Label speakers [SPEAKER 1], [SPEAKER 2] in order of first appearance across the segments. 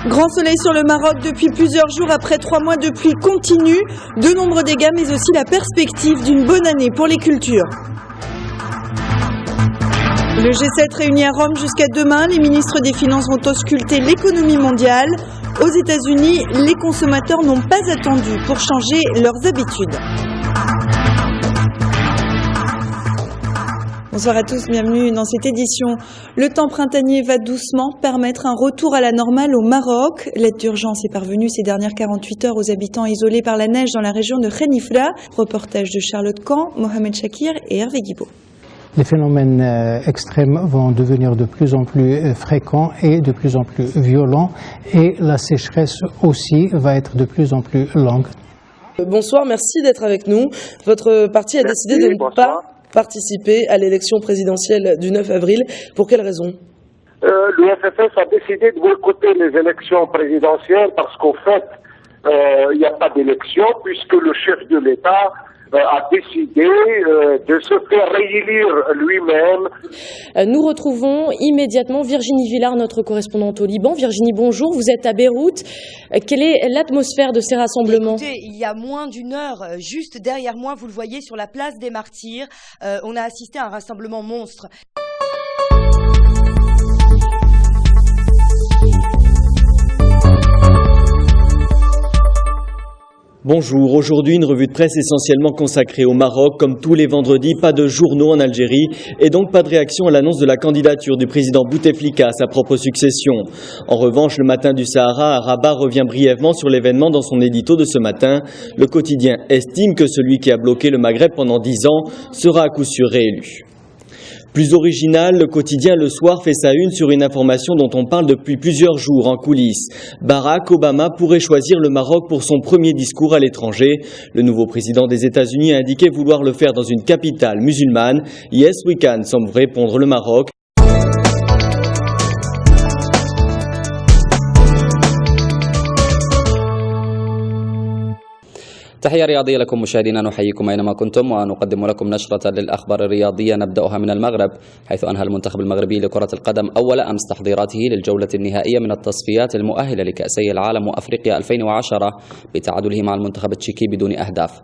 [SPEAKER 1] Grand soleil sur le Maroc depuis plusieurs jours après 3 mois de pluie continue. De nombreux dégâts mais aussi la perspective d'une bonne année pour les cultures. Le G7 réuni à Rome jusqu'à demain. Les ministres des Finances vont ausculter l'économie mondiale. Aux États-Unis, les consommateurs n'ont pas attendu pour changer leurs habitudes. Bonsoir à tous, bienvenue dans cette édition. Le temps printanier va doucement permettre un retour à la normale au Maroc. L'aide d'urgence est parvenue ces dernières 48 heures aux habitants isolés par la neige dans la région de Khenifra. Reportage de Charlotte Kahn, Mohamed Chakir et Hervé Guibaud.
[SPEAKER 2] Les phénomènes extrêmes vont devenir de plus en plus fréquents et de plus en plus violents et la sécheresse aussi va être de plus en plus longue.
[SPEAKER 3] Bonsoir, merci d'être avec nous. Votre parti a décidé de ne pas participer à l'élection présidentielle du 9 avril. Pour quelle raison ?
[SPEAKER 4] Le FFS a décidé de boycotter les élections présidentielles parce qu'au fait, il n'y a pas d'élection puisque le chef de l'État a décidé de se faire réélire lui-même.
[SPEAKER 5] Nous retrouvons immédiatement Virginie Villard, notre correspondante au Liban. Virginie, bonjour, vous êtes à Beyrouth. Quelle est l'atmosphère de ces rassemblements ?
[SPEAKER 6] Écoutez, il y a moins d'une heure, juste derrière moi, vous le voyez, sur la place des Martyrs, on a assisté à un rassemblement monstre.
[SPEAKER 7] Bonjour, aujourd'hui une revue de presse essentiellement consacrée au Maroc. Comme tous les vendredis, pas de journaux en Algérie et donc pas de réaction à l'annonce de la candidature du président Bouteflika à sa propre succession. En revanche, le matin du Sahara à Rabat revient brièvement sur l'événement dans son édito de ce matin. Le quotidien estime que celui qui a bloqué le Maghreb pendant 10 ans sera à coup sûr réélu. Plus original, le quotidien Le Soir fait sa une sur une information dont on parle depuis plusieurs jours en coulisses. Barack Obama pourrait choisir le Maroc pour son premier discours à l'étranger. Le nouveau président des États-Unis a indiqué vouloir le faire dans une capitale musulmane. Yes, we can, semble répondre le Maroc.
[SPEAKER 8] تحية رياضية لكم مشاهدينا، نحييكم أينما كنتم ونقدم لكم نشرة للأخبار الرياضية نبدأها من المغرب، حيث أنهى المنتخب المغربي لكرة القدم أول أمس تحضيراته للجولة النهائية من التصفيات المؤهلة لكأسي العالم وأفريقيا 2010 بتعادله مع المنتخب التشيكي بدون أهداف.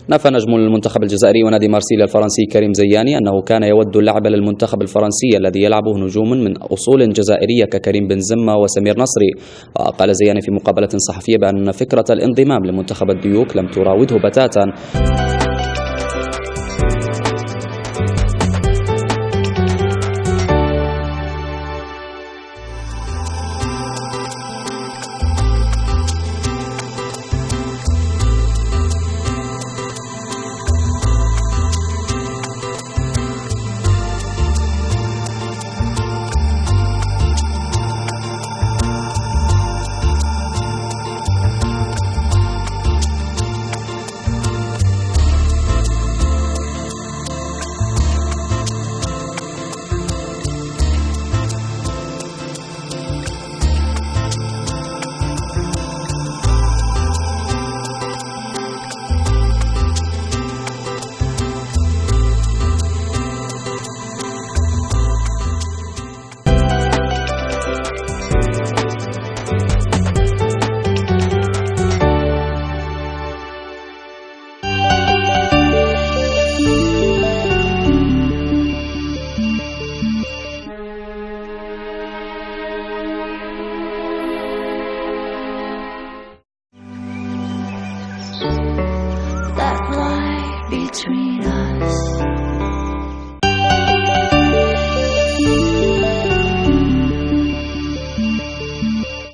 [SPEAKER 8] نفى نجم المنتخب الجزائري ونادي مارسيليا الفرنسي كريم زياني أنه كان يود اللعب للمنتخب الفرنسي الذي يلعبه نجوم من أصول جزائرية ككريم بنزيما وسمير نصري. وقال زياني في مقابلة صحفية بأن فكرة الانضمام لمنتخب الديوك لم تراوده بتاتا.
[SPEAKER 9] That lie between us